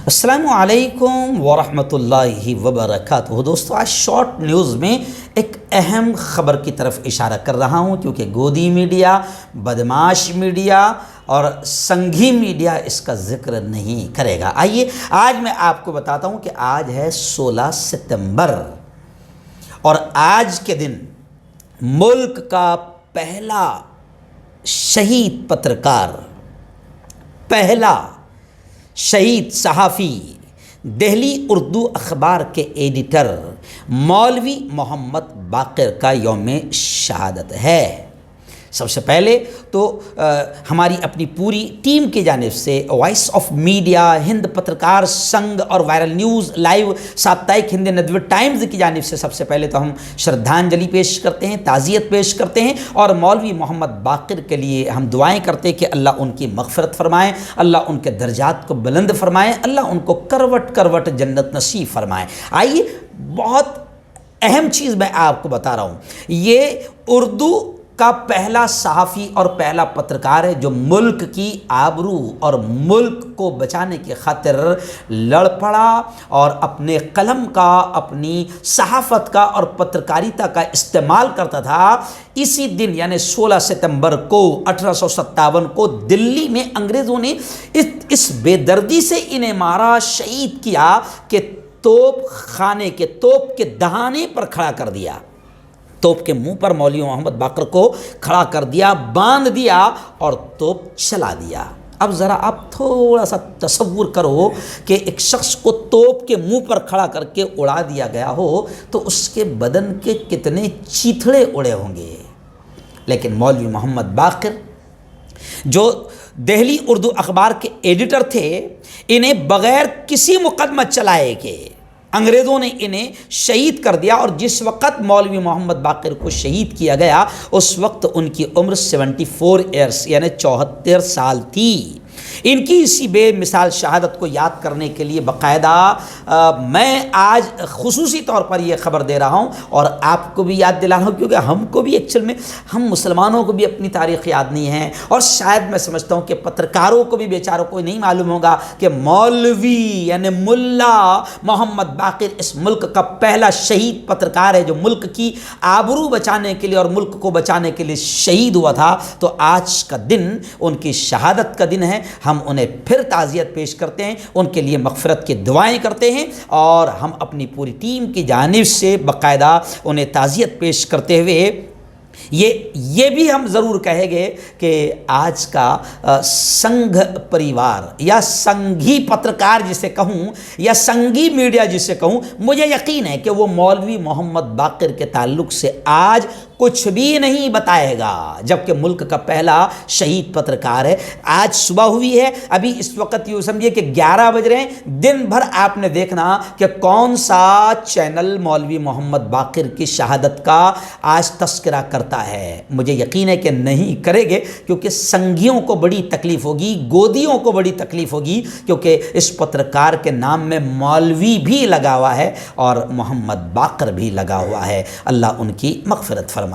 السلام علیکم ورحمۃ اللہ وبرکاتہ۔ دوستو، آج شارٹ نیوز میں ایک اہم خبر کی طرف اشارہ کر رہا ہوں، کیونکہ گودی میڈیا، بدماش میڈیا اور سنگھی میڈیا اس کا ذکر نہیں کرے گا۔ آئیے آج میں آپ کو بتاتا ہوں کہ آج ہے 16 ستمبر اور آج کے دن ملک کا پہلا شہید پترکار، پہلا شہید صحافی، دہلی اردو اخبار کے ایڈیٹر مولوی محمد باقر کا یوم شہادت ہے۔ سب سے پہلے تو ہماری اپنی پوری ٹیم کی جانب سے وائس آف میڈیا، ہند پترکار سنگھ اور وائرل نیوز لائیو، ساپتاہک ہند ندوہ ٹائمز کی جانب سے سب سے پہلے تو ہم شردھانجلی پیش کرتے ہیں، تعزیت پیش کرتے ہیں اور مولوی محمد باقر کے لیے ہم دعائیں کرتے ہیں کہ اللہ ان کی مغفرت فرمائے، اللہ ان کے درجات کو بلند فرمائے، اللہ ان کو کروٹ کروٹ جنت نصیب فرمائے۔ آئیے بہت اہم چیز میں آپ کو بتا رہا ہوں، یہ اردو کا پہلا صحافی اور پہلا پترکار ہے جو ملک کی آبرو اور ملک کو بچانے کی خاطر لڑ پڑا اور اپنے قلم کا، اپنی صحافت کا اور پترکاریتا کا استعمال کرتا تھا۔ اسی دن یعنی 16 ستمبر کو 1857 کو دلی میں انگریزوں نے اس بے دردی سے انہیں مارا، شہید کیا کہ توپ خانے کے توپ کے دہانے پر کھڑا کر دیا، توپ کے منہ پر مولوی محمد باقر کو کھڑا کر دیا، باندھ دیا اور توپ چلا دیا۔ اب ذرا آپ تھوڑا سا تصور کرو کہ ایک شخص کو توپ کے منہ پر کھڑا کر کے اڑا دیا گیا ہو تو اس کے بدن کے کتنے چیتھڑے اڑے ہوں گے۔ لیکن مولوی محمد باقر جو دہلی اردو اخبار کے ایڈیٹر تھے، انہیں بغیر کسی مقدمہ چلائے کے انگریزوں نے انہیں شہید کر دیا، اور جس وقت مولوی محمد باقر کو شہید کیا گیا اس وقت ان کی عمر 74 ایئرس یعنی 74 سال تھی۔ ان کی اسی بے مثال شہادت کو یاد کرنے کے لیے باقاعدہ میں آج خصوصی طور پر یہ خبر دے رہا ہوں اور آپ کو بھی یاد دلا رہا ہوں، کیونکہ ہم کو بھی ایکچوئل میں ہم مسلمانوں کو بھی اپنی تاریخ یاد نہیں ہے، اور شاید میں سمجھتا ہوں کہ پترکاروں کو بھی بیچاروں کو نہیں معلوم ہوگا کہ مولوی یعنی ملا محمد باقر اس ملک کا پہلا شہید پترکار ہے جو ملک کی آبرو بچانے کے لیے اور ملک کو بچانے کے لیے شہید ہوا تھا۔ تو آج کا دن ان کی شہادت کا دن ہے، ہم انہیں پھر تعزیت پیش کرتے ہیں، ان کے لیے مغفرت کی دعائیں کرتے ہیں، اور ہم اپنی پوری ٹیم کی جانب سے باقاعدہ انہیں تعزیت پیش کرتے ہوئے یہ بھی ہم ضرور کہیں گے کہ آج کا سنگھ پریوار یا سنگھی پترکار جسے کہوں یا سنگھی میڈیا جسے کہوں، مجھے یقین ہے کہ وہ مولوی محمد باقر کے تعلق سے آج کچھ بھی نہیں بتائے گا، جبکہ ملک کا پہلا شہید پترکار ہے۔ آج صبح ہوئی ہے، ابھی اس وقت یہ سمجھیے کہ 11 بج رہے ہیں، دن بھر آپ نے دیکھنا کہ کون سا چینل مولوی محمد باقر کی شہادت کا آج تذکرہ کرتا ہے۔ مجھے یقین ہے کہ نہیں کرے گے، کیونکہ سنگھیوں کو بڑی تکلیف ہوگی، گودیوں کو بڑی تکلیف ہوگی، کیونکہ اس پترکار کے نام میں مولوی بھی لگا ہوا ہے اور محمد باقر بھی لگا ہوا ہے۔ اللہ ان کی مغفرت فرمائے۔